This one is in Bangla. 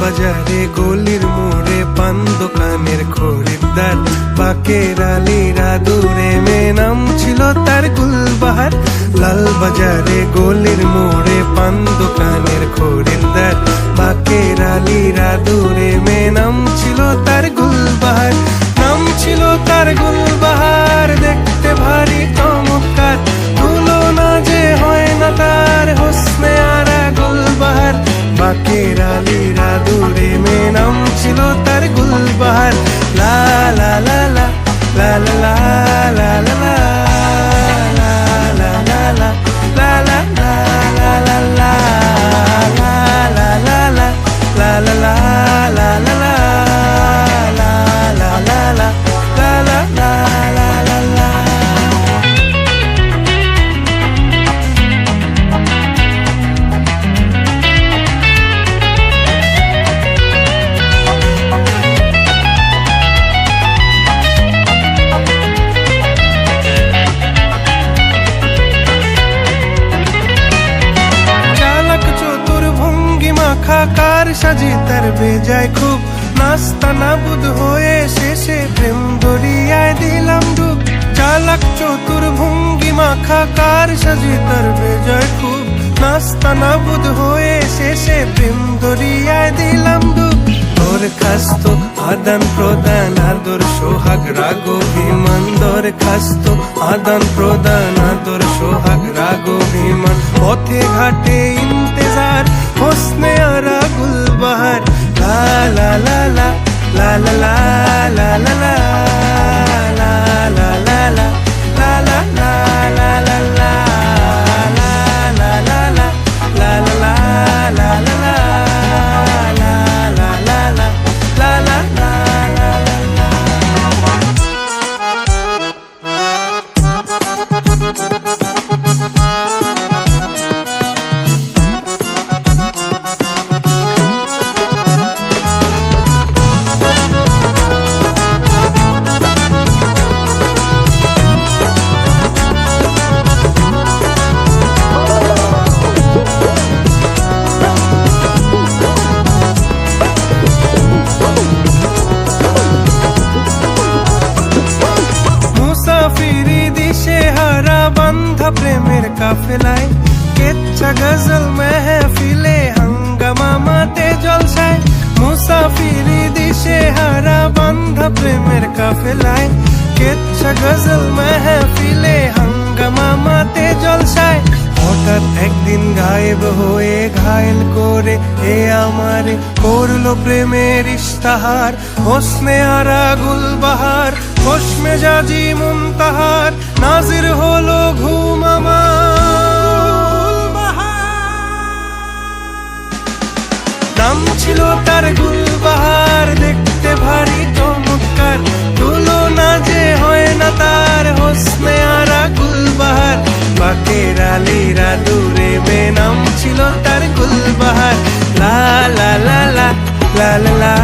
বাজারে গলির মোড়ে পান দোকানের খরিদ্দার, বাকের আলীরা দূরে মেয়ে নাম ছিল তার গুলবাহার। লাল বাজারে গলির মোড়ে পান দোকানের খরিদ্দার, বাকের আলীরা দূরে মেয়ে নাম ছিল তার গুলবাহার। নাম ছিল তার গুলবাহার, দেখতে ভারী চমৎকার, তুলনা যে হয় না তার হোসনে আরা গুলবাহার। বাকের আলীরা দূরে মেয়ে নাম ছিল তার গুলবাহার। লা লা লা লা লা লা লা লা লা কার সাজি তার বেজায় খুব, নাস্তা নাবুদ হয়ে শেষে প্রেম দরিয়ায় দিলাম ডুব। চালাক চতুর ভঙ্গি মাখা কার সাজি তার বেজায় খুব, নাস্তা নাবুদ হয়ে শেষে প্রেম দরিয়ায় দিলাম ডুব। দরখাস্ত আদান প্রদান আদর সোহাগ রাগ অভিমান, দরখাস্ত আদান প্রদান আদর সোহাগ রাগ অভিমান। পথে ঘাটে ইন্তেজার হোসনে আরা গুলবাহার। লা লা লা লা লা লা লা লা লা লা লা লা লা লা লা লা লা লা লা প্রেমের কাফেলায়, কেচ্ছা গজল মেহফিলে হাঙ্গামা মাতে জলসায়। মুসাফিরি দিশে হারা বান্ধা প্রেমের কাফেলায়, কেচ্ছা গজল মেহফিলে হাঙ্গামা মাতে জলসায়। হঠাৎ একদিন গায়েব হয়ে ঘায়েল করে এ আমারে করলো প্রেমের ইশতাহার। হোসনে আরা গুলবাহার, খোশ মেজাজি মুনতাহার, নাজির হলো ঘুম আমার। নাম ছিল তার গুলবাহার, দেখতে ভারী চমৎকার, তুলনা যে হয় না তার হোসনে আরা গুলবাহার। বাকের আলীরা দূরে মেয়ে নাম ছিল তার গুলবাহার। লা লা লা লা লা লা